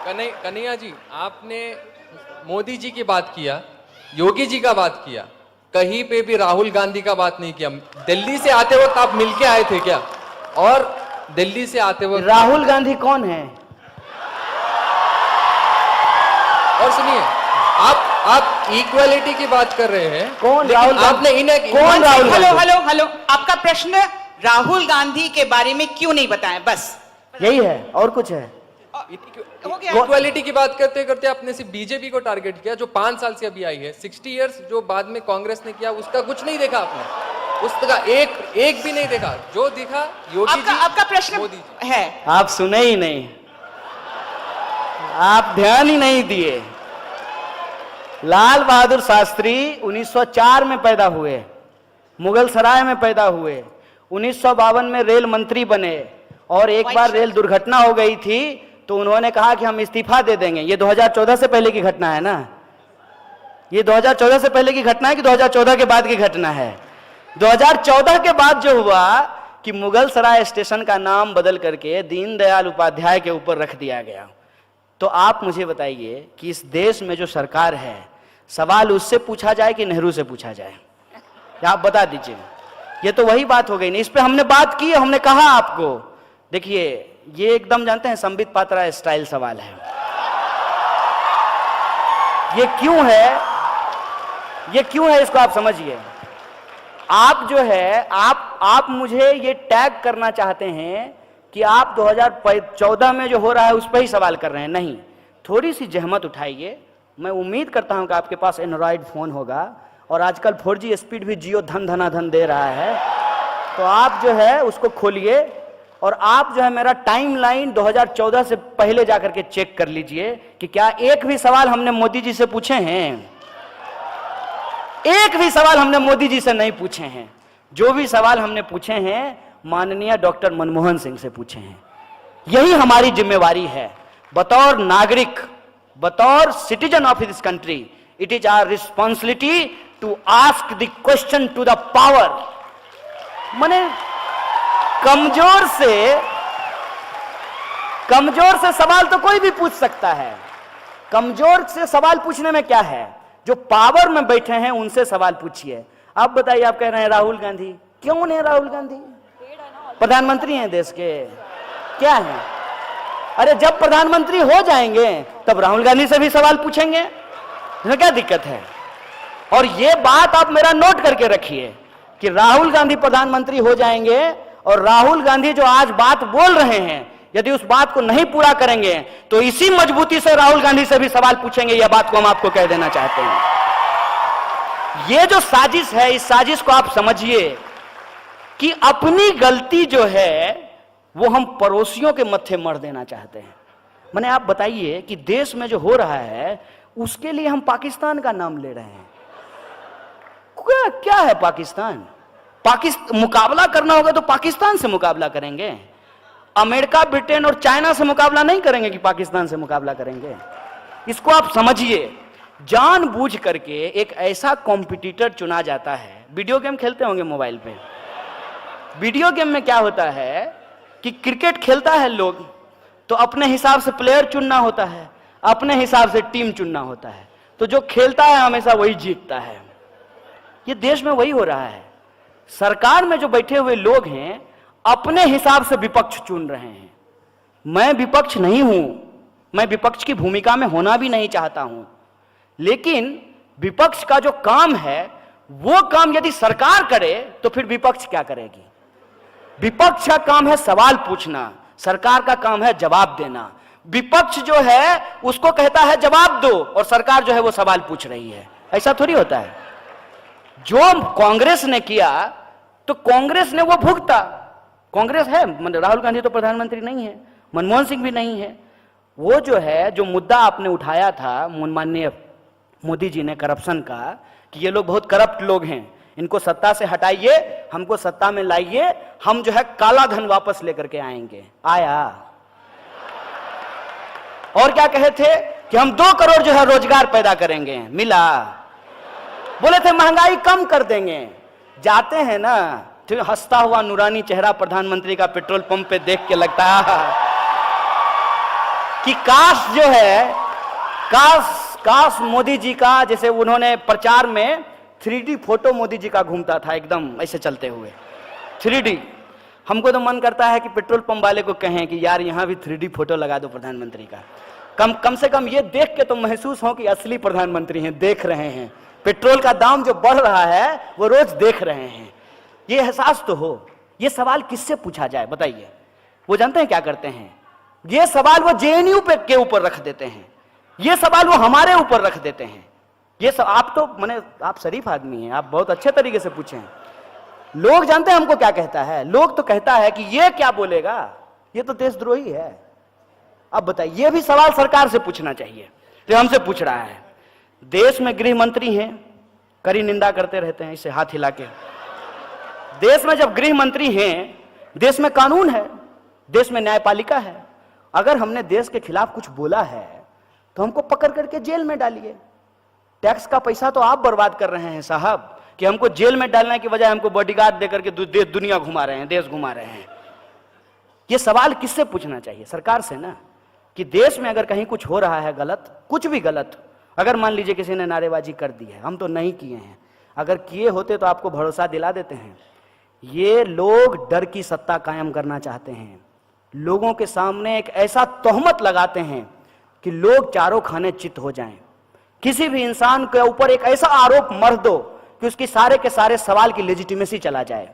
कन्हैया जी, आपने मोदी जी की बात किया, योगी जी का बात किया, कहीं पे भी राहुल गांधी का बात नहीं किया। दिल्ली से आते वक्त आप मिलके आए थे क्या? और दिल्ली से आते वक्त राहुल गांधी कौन है? और सुनिए, आप इक्वालिटी की बात कर रहे हैं। कौन राहुल? आपने इन्हें कौन राहुल? हेलो, आपका प्रश्न राहुल गांधी के बारे में क्यों नहीं बताएं? बस यही है, और कुछ है? हो गया। इक्वालिटी की बात करते करते आपने सिर्फ बीजेपी को टारगेट किया, जो 5 साल से अभी आई है। 60 इयर्स जो बाद में कांग्रेस ने किया, उसका कुछ नहीं देखा आपने, उसका एक भी नहीं देखा। जो दिखा योगी जी, आपका प्रश्न मोदी जी। है, आप सुने ही नहीं, आप ध्यान ही नहीं दिए। लाल बहादुर शास्त्री 1904 में पैदा हुए, मुगल सराय में पैदा हुए, 1952 में रेल मंत्री बने, और एक बार रेल दुर्घटना हो गई थी तो उन्होंने कहा कि हम इस्तीफा दे देंगे। ये 2014 से पहले की घटना है ना? ये 2014 से पहले की घटना है कि 2014 के बाद की घटना है? 2014 के बाद जो हुआ कि मुगल सराय स्टेशन का नाम बदल करके दीनदयाल उपाध्याय के ऊपर रख दिया गया। तो आप मुझे बताइए कि इस देश में जो सरकार है, सवाल उससे पूछा जाए कि नेहरू से पूछा जाए? आप बता दीजिए। ये तो वही बात हो गई ना, इस पे हमने बात की, हमने कहा आपको। देखिए, ये एकदम जानते हैं संबित पात्रा स्टाइल सवाल है। ये क्यों है इसको आप समझिए। आप जो है आप मुझे ये टैग करना चाहते हैं कि आप 2014 में जो हो रहा है उस पर ही सवाल कर रहे हैं। नहीं, थोड़ी सी जहमत उठाइए। मैं उम्मीद करता हूं कि आपके पास एंड्रॉइड फोन होगा, और आजकल 4G स्पीड भी जियो धन धनाधन दे रहा है, तो आप जो है उसको खोलिए और आप जो है मेरा टाइमलाइन 2014 से पहले जाकर के चेक कर लीजिए कि क्या एक भी सवाल हमने मोदी जी से पूछे हैं। एक भी सवाल हमने मोदी जी से नहीं पूछे हैं। जो भी सवाल हमने पूछे हैं माननीय डॉक्टर मनमोहन सिंह से पूछे हैं। यही हमारी जिम्मेवारी है बतौर नागरिक, बतौर citizen of this country. It is our responsibility to ask the question to the power. माने कमजोर से सवाल तो कोई भी पूछ सकता है। कमजोर से सवाल पूछने में क्या है? जो पावर में बैठे हैं उनसे सवाल पूछिए। आप बताइए, आप कह रहे हैं राहुल गांधी, क्यों नहीं? राहुल गांधी प्रधानमंत्री हैं देश के, क्या है? अरे जब प्रधानमंत्री हो जाएंगे तब राहुल गांधी से भी सवाल पूछेंगे, इसमें क्या दिक्कत है? और ये बात आप मेरा नोट करके रखिए कि राहुल गांधी प्रधानमंत्री हो जाएंगे और राहुल गांधी जो आज बात बोल रहे हैं, यदि उस बात को नहीं पूरा करेंगे तो इसी मजबूती से राहुल गांधी से भी सवाल पूछेंगे। यह बात को हम आपको कह देना चाहते हैं। यह जो साजिश है, इस साजिश को आप समझिए कि अपनी गलती जो है वो हम पड़ोसियों के मत्थे मर देना चाहते हैं। मैंने आप बताइए कि देश में जो हो रहा है उसके लिए हम पाकिस्तान का नाम ले रहे हैं। क्या है पाकिस्तान? मुकाबला करना होगा तो पाकिस्तान से मुकाबला करेंगे। अमेरिका, ब्रिटेन और चाइना से मुकाबला नहीं करेंगे कि पाकिस्तान से मुकाबला करेंगे। इसको आप समझिए। जानबूझ करके एक ऐसा कॉम्पिटिटर चुना जाता है। वीडियो गेम खेलते होंगे मोबाइल पे। वीडियो गेम में क्या होता है कि क्रिकेट खेलता है लोग तो अपने हिसाब से प्लेयर चुनना होता है, अपने हिसाब से टीम चुनना होता है, तो जो खेलता है हमेशा वही जीतता है। ये देश में वही हो रहा है। सरकार में जो बैठे हुए लोग हैं अपने हिसाब से विपक्ष चुन रहे हैं। मैं विपक्ष नहीं हूं, मैं विपक्ष की भूमिका में होना भी नहीं चाहता हूं, लेकिन विपक्ष का जो काम है वो काम यदि सरकार करे तो फिर विपक्ष क्या करेगी? विपक्ष का काम है सवाल पूछना, सरकार का काम है जवाब देना। विपक्ष जो है उसको कहता है जवाब दो और सरकार जो है वो सवाल पूछ रही है। ऐसा थोड़ी होता है। जो कांग्रेस ने किया तो कांग्रेस ने वो भुगता। कांग्रेस है, राहुल गांधी तो प्रधानमंत्री नहीं है, मनमोहन सिंह भी नहीं है। वो जो है, जो मुद्दा आपने उठाया था माननीय मोदी जी ने करप्शन का, कि ये लोग बहुत करप्ट लोग हैं, इनको सत्ता से हटाइए, हमको सत्ता में लाइए, हम जो है काला धन वापस लेकर के आएंगे। आया। और क्या कहे थे कि हम 2 करोड़ जो है रोजगार पैदा करेंगे, मिला। बोले थे महंगाई कम कर देंगे। जाते हैं ना तो हंसता हुआ नूरानी चेहरा प्रधानमंत्री का पेट्रोल पंप पे देख के लगता है कि काश जो है, काश मोदी जी का, जैसे उन्होंने प्रचार में 3D फोटो मोदी जी का घूमता था एकदम ऐसे चलते हुए 3D। हमको तो मन करता है कि पेट्रोल पंप वाले को कहें कि यार यहां भी 3D फोटो लगा दो प्रधानमंत्री का। कम से कम ये देख के तो महसूस हो कि असली प्रधानमंत्री हैं, देख रहे हैं। पेट्रोल का दाम जो बढ़ रहा है वो रोज देख रहे हैं, ये एहसास तो हो। ये सवाल किससे पूछा जाए बताइए? वो जानते हैं क्या करते हैं? ये सवाल वो जेएनयू पे के ऊपर रख देते हैं, ये सवाल वो हमारे ऊपर रख देते हैं। ये सब आप तो माने आप शरीफ आदमी हैं, आप बहुत अच्छे तरीके से पूछे हैं। लोग जानते हैं हमको क्या कहता है? लोग तो कहता है कि ये क्या बोलेगा, ये तो देशद्रोही है। अब बताइए, ये भी सवाल सरकार से पूछना चाहिए जो हमसे पूछ रहा है। देश में गृह मंत्री हैं, कड़ी निंदा करते रहते हैं इसे हाथ हिला के। देश में जब गृह मंत्री हैं, देश में कानून है, देश में न्यायपालिका है। अगर हमने देश के खिलाफ कुछ बोला है तो हमको पकड़ करके जेल में डालिए। टैक्स का पैसा तो आप बर्बाद कर रहे हैं साहब, कि हमको जेल में डालने की बजाय हमको बॉडीगार्ड देकर के देश दुनिया घुमा रहे हैं, देश घुमा रहे हैं। ये सवाल किससे पूछना चाहिए? सरकार से ना, कि देश में अगर कहीं कुछ हो रहा है गलत, कुछ भी गलत, अगर मान लीजिए किसी ने नारेबाजी कर दी है, हम तो नहीं किए हैं, अगर किए होते तो आपको भरोसा दिला देते हैं। ये लोग डर की सत्ता कायम करना चाहते हैं, लोगों के सामने एक ऐसा तोहमत लगाते हैं कि लोग चारों खाने चित हो जाएं। किसी भी इंसान के ऊपर एक ऐसा आरोप मर दो कि उसकी सारे के सारे सवाल की लेजिटिमेसी चला जाए।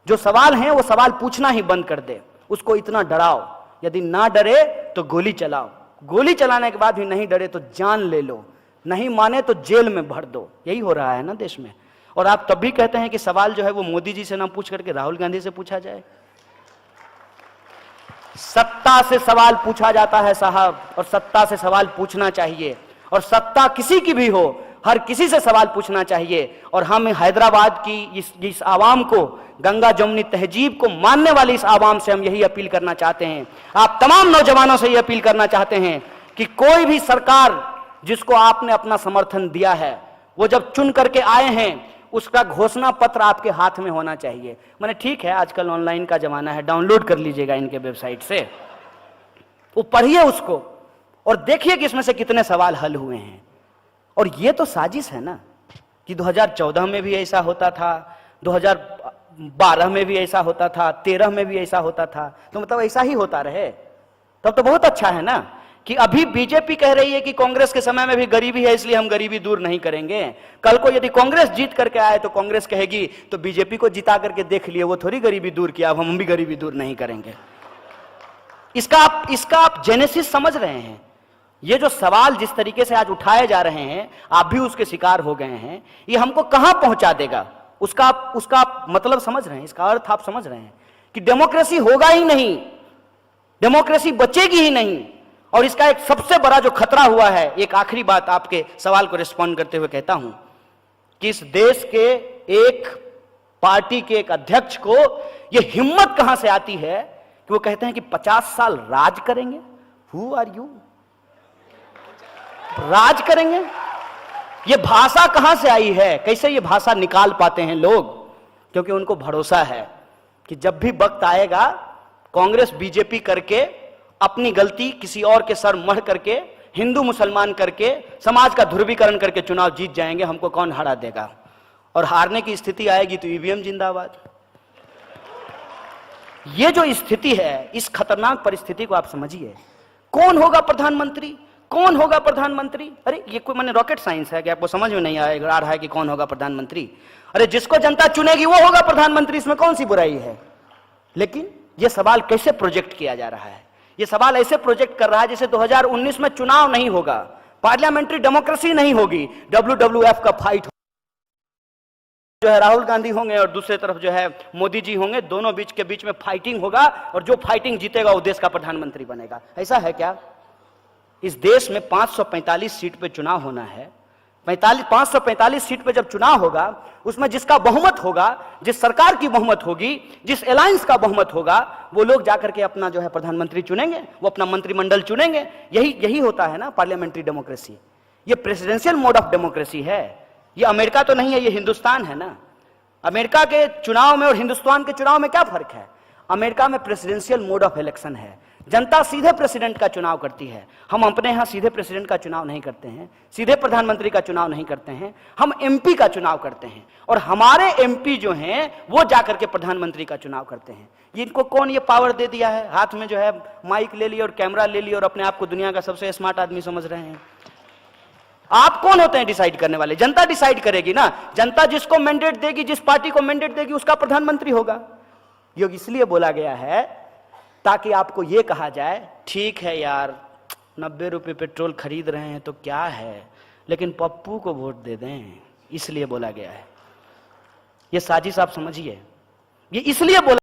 जो सवाल हैं वो सवाल पूछना ही बंद कर दे, उसको इतना डराओ, यदि ना डरे तो गोली चलाओ, गोली चलाने के बाद भी नहीं डरे तो जान ले लो, नहीं माने तो जेल में भर दो। यही हो रहा है ना देश में। और आप तब भी कहते हैं कि सवाल जो है वो मोदी जी से ना पूछ करके राहुल गांधी से पूछा जाए। सत्ता से सवाल पूछा जाता है साहब, और सत्ता से सवाल पूछना चाहिए, और सत्ता किसी की भी हो, हर किसी से सवाल पूछना चाहिए। और हम हैदराबाद की इस आवाम को, गंगा जमुनी तहजीब को मानने वाली इस आवाम से हम यही अपील करना चाहते हैं। आप तमाम नौजवानों से यह अपील करना चाहते हैं कि कोई भी सरकार जिसको आपने अपना समर्थन दिया है, वो जब चुन करके आए हैं, उसका घोषणा पत्र आपके हाथ में होना चाहिए। मैंने ठीक है, आजकल ऑनलाइन का जमाना है, डाउनलोड कर लीजिएगा इनके वेबसाइट से, वो पढ़िए उसको और देखिए कि इसमें से कितने सवाल हल हुए हैं। और ये तो साजिश है ना, कि 2014 में भी ऐसा होता था, 2012 में भी ऐसा होता था, 13 में भी ऐसा होता था, तो मतलब ऐसा ही होता रहे तब तो बहुत अच्छा है ना। कि अभी बीजेपी कह रही है कि कांग्रेस के समय में भी गरीबी है इसलिए हम गरीबी दूर नहीं करेंगे। कल को यदि कांग्रेस जीत करके आए तो कांग्रेस कहेगी तो बीजेपी को जिता करके देख लिए, वो थोड़ी गरीबी दूर किया, अब हम भी गरीबी दूर नहीं करेंगे। इसका आप जेनेसिस समझ रहे हैं? ये जो सवाल जिस तरीके से आज उठाए जा रहे हैं, आप भी उसके शिकार हो गए हैं, ये हमको कहां पहुंचा देगा उसका आप मतलब समझ रहे हैं? इसका अर्थ आप समझ रहे हैं कि डेमोक्रेसी होगा ही नहीं, डेमोक्रेसी बचेगी ही नहीं। और इसका एक सबसे बड़ा जो खतरा हुआ है, एक आखिरी बात आपके सवाल को रिस्पॉन्ड करते हुए कहता हूं कि इस देश के एक पार्टी के एक अध्यक्ष को यह हिम्मत कहां से आती है कि वो कहते हैं कि 50 साल राज करेंगे। Who are you? राज करेंगे? ये भाषा कहां से आई है? कैसे ये भाषा निकाल पाते हैं लोग? क्योंकि उनको भरोसा है कि जब भी वक्त आएगा, कांग्रेस बीजेपी करके, अपनी गलती किसी और के सर मढ़ करके, हिंदू मुसलमान करके, समाज का ध्रुवीकरण करके चुनाव जीत जाएंगे, हमको कौन हरा देगा? और हारने की स्थिति आएगी तो ईवीएम जिंदाबाद। ये जो स्थिति है, इस खतरनाक परिस्थिति को आप समझिए। कौन होगा प्रधानमंत्री? कौन होगा प्रधानमंत्री? अरे ये कोई माने रॉकेट साइंस है कि आपको समझ में नहीं आ रहा है कि कौन होगा प्रधानमंत्री? अरे जिसको जनता चुनेगी वो होगा प्रधानमंत्री, इसमें कौन सी बुराई है? लेकिन ये सवाल कैसे प्रोजेक्ट किया जा रहा है? ये सवाल ऐसे प्रोजेक्ट कर रहा है जैसे 2019 में चुनाव नहीं होगा, पार्लियामेंट्री डेमोक्रेसी नहीं होगी, WWF का फाइट जो है राहुल गांधी होंगे और दूसरे तरफ जो है मोदी जी होंगे, दोनों के बीच में फाइटिंग होगा और जो फाइटिंग जीतेगा वो देश का प्रधानमंत्री बनेगा। ऐसा है क्या? इस देश में 545 सीट पे चुनाव होना है। 545 सीट पे जब चुनाव होगा, उसमें जिसका बहुमत होगा, जिस सरकार की बहुमत होगी, जिस अलायंस का बहुमत होगा, वो लोग जाकर के अपना जो है प्रधानमंत्री चुनेंगे, वो अपना मंत्रिमंडल चुनेंगे। यही होता है ना पार्लियामेंट्री डेमोक्रेसी। ये प्रेसिडेंशियल मोड ऑफ डेमोक्रेसी है। ये अमेरिका तो नहीं है, ये हिंदुस्तान है ना। अमेरिका के चुनाव में और हिंदुस्तान के चुनाव में क्या फर्क है? अमेरिका में प्रेसिडेंशियल मोड ऑफ इलेक्शन है, जनता सीधे प्रेसिडेंट का चुनाव करती है। हम अपने यहां सीधे प्रेसिडेंट का चुनाव नहीं करते हैं, सीधे प्रधानमंत्री का चुनाव नहीं करते हैं, हम एमपी का चुनाव करते हैं। और हमारे एमपी जो हैं वो जाकर के प्रधानमंत्री का चुनाव करते हैं। इनको कौन ये पावर दे दिया है? हाथ में जो है माइक ले लिया और कैमरा ले लिया और अपने आप को दुनिया का सबसे स्मार्ट आदमी समझ रहे हैं। आप कौन होते हैं डिसाइड करने वाले? जनता डिसाइड करेगी ना। जनता जिसको मैंडेट देगी, जिस पार्टी को मैंडेट देगी, उसका प्रधानमंत्री होगा। योग इसलिए बोला गया है ताकि आपको यह कहा जाए, ठीक है यार 90 रुपए पेट्रोल खरीद रहे हैं तो क्या है, लेकिन पप्पू को वोट दे दें। इसलिए बोला गया है। यह साजिश आप समझिए, ये इसलिए बोला